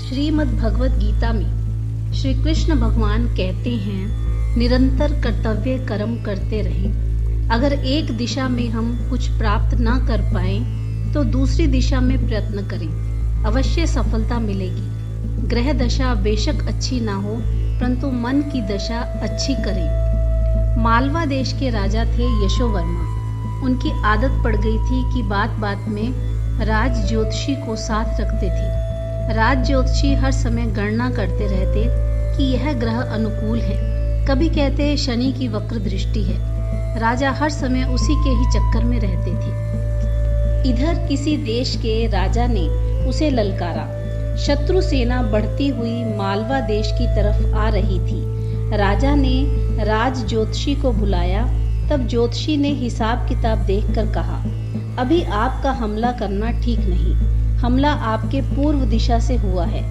श्रीमद् भगवत गीता में श्री कृष्ण भगवान कहते हैं, निरंतर कर्तव्य कर्म करते रहें। अगर एक दिशा में हम कुछ प्राप्त ना कर पाए तो दूसरी दिशा में प्रयत्न करें, अवश्य सफलता मिलेगी। ग्रह दशा बेशक अच्छी ना हो, परंतु मन की दशा अच्छी करें। मालवा देश के राजा थे यशोवर्मा। उनकी आदत पड़ गई थी कि बात बात में राज ज्योतिषी को साथ रखते थे। राज ज्योतिषी हर समय गणना करते रहते कि यह ग्रह अनुकूल है, कभी कहते शनि की वक्र दृष्टि है। राजा हर समय उसी के ही चक्कर में रहते थे। इधर किसी देश के राजा ने उसे ललकारा। शत्रु सेना बढ़ती हुई मालवा देश की तरफ आ रही थी। राजा ने राज ज्योतिषी को बुलाया। तब ज्योतिषी ने हिसाब किताब देखकर कहा, अभी आपका हमला करना ठीक नहीं। हमला आपके पूर्व दिशा से हुआ है,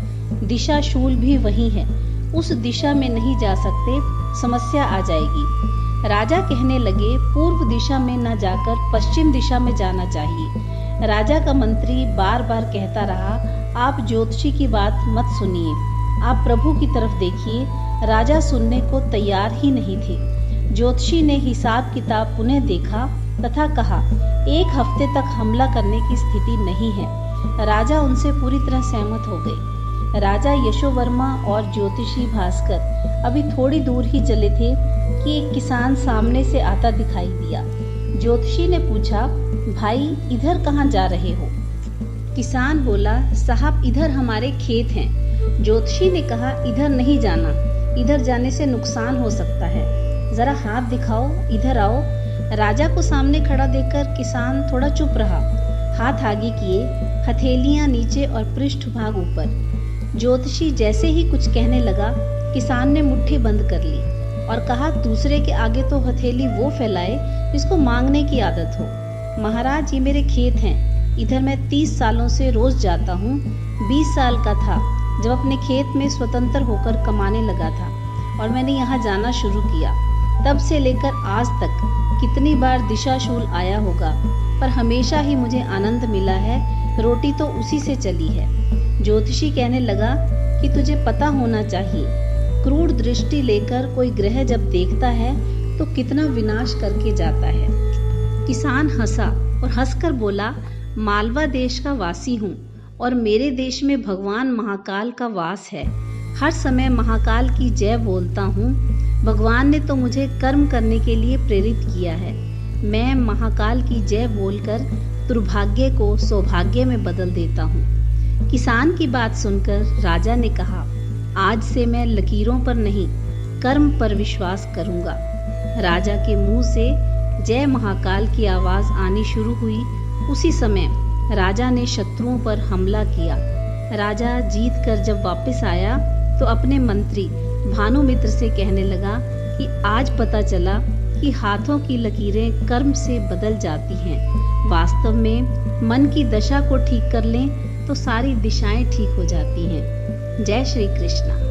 दिशा शूल भी वही है, उस दिशा में नहीं जा सकते, समस्या आ जाएगी। राजा कहने लगे, पूर्व दिशा में न जाकर पश्चिम दिशा में जाना चाहिए। राजा का मंत्री बार बार कहता रहा, आप ज्योतिषी की बात मत सुनिए, आप प्रभु की तरफ देखिए। राजा सुनने को तैयार ही नहीं थे। ज्योतिषी ने हिसाब किताब पुनः देखा तथा कहा, एक हफ्ते तक हमला करने की स्थिति नहीं है। राजा उनसे पूरी तरह सहमत हो गए। राजा यशोवर्मा और ज्योतिषी भास्कर अभी थोड़ी दूर ही चले थे कि एक किसान सामने से आता दिखाई दिया। ज्योतिषी ने पूछा, भाई इधर कहाँ जा रहे हो? किसान बोला, साहब इधर हमारे खेत हैं। ज्योतिषी ने कहा, इधर नहीं जाना, इधर जाने से नुकसान हो सकता है, जरा हाथ दिखाओ, इधर आओ। राजा को सामने खड़ा देखकर किसान थोड़ा चुप रहा। हाथ आगे किए, हथेलियां नीचे और पृष्ठभाग ऊपर। ज्योतिषी जैसे ही कुछ कहने लगा, किसान ने मुट्ठी बंद कर ली और कहा, दूसरे के आगे तो हथेली वो फैलाए जिसको मांगने की आदत हो। महाराज, ये मेरे खेत हैं, इधर मैं 30 सालों से रोज जाता हूँ। 20 साल का था जब अपने खेत में स्वतंत्र होकर कमाने लगा था और मैंने यहाँ जाना शुरू किया। तब से लेकर आज तक कितनी बार दिशाशूल आया होगा, पर हमेशा ही मुझे आनंद मिला है, रोटी तो उसी से चली है। ज्योतिषी कहने लगा कि तुझे पता होना चाहिए, क्रूर दृष्टि लेकर कोई ग्रह जब देखता है तो कितना विनाश करके जाता है। किसान हंसा और हंसकर बोला, मालवा देश का वासी हूँ और मेरे देश में भगवान महाकाल का वास है। हर समय महाकाल की जय बोलता हूँ। भगवान ने तो मुझे कर्म करने के लिए प्रेरित किया है। मैं महाकाल की जय बोलकर दुर्भाग्य को सौभाग्य में बदल देता हूँ। किसान की बात सुनकर राजा ने कहा, आज से मैं लकीरों पर नहीं, कर्म पर विश्वास करूँगा। राजा के मुंह से जय महाकाल की आवाज आनी शुरू हुई। उसी समय राजा ने शत्रुओं पर हमला किया। राजा जीत कर जब वापस आया तो अपने मंत्री भानुमित्र से कहने लगा कि आज पता चला कि हाथों की लकीरें कर्म से बदल जाती हैं। वास्तव में मन की दशा को ठीक कर लें तो सारी दिशाएं ठीक हो जाती हैं। जय श्री कृष्ण।